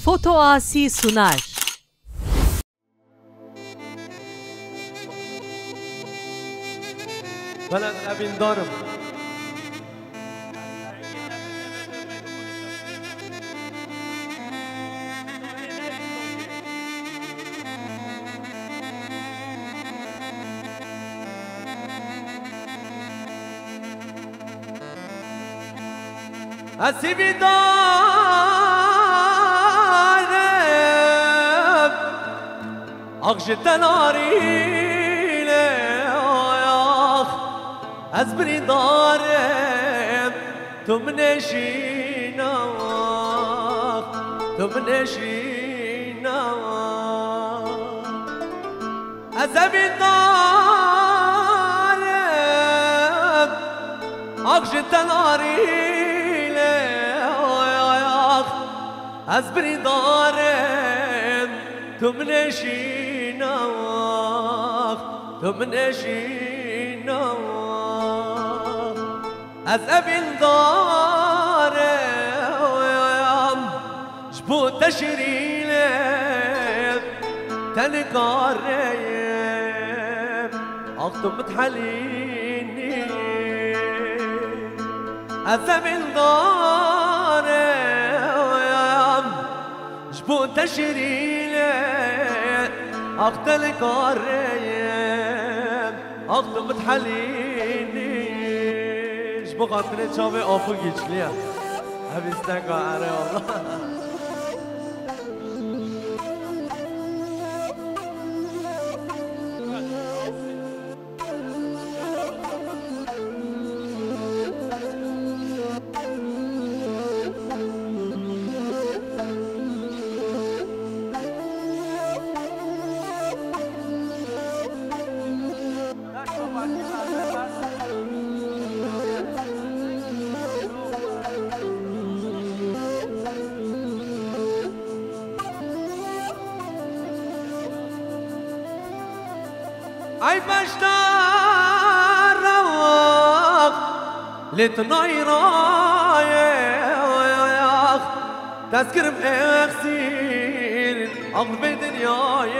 Foto Asi sunar. بلد ابین دارم اسیبی دارم اغش تنارینه از بری دارم تو منشینا تو منشینا از ابی دارم اغش تنارینه از بری دارم تو منشینا تو منشینا از ابین دارم جبو تشريله تنقارم اخطب تحليني از ابین دارم جبو تشريله اقتل قارم اخطب تحليني bu katını çabuk ofu güçlü ya. Hepsinden gayre Allah. ای بشتر رواق لتنای رایق تذکرم اخسیر اقل به دنیای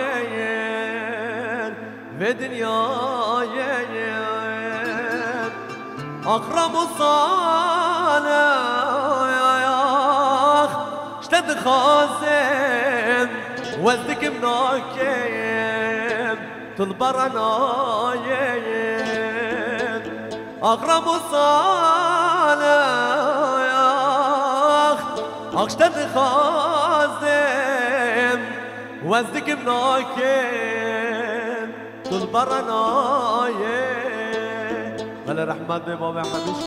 به دنیای اقرب و صالح شتد خازم وزدك مناكم تلبرنايم أغرب صالح أغشتد خازم وزدك مناكم تلبرنايم بلا رحمة بابا حبيش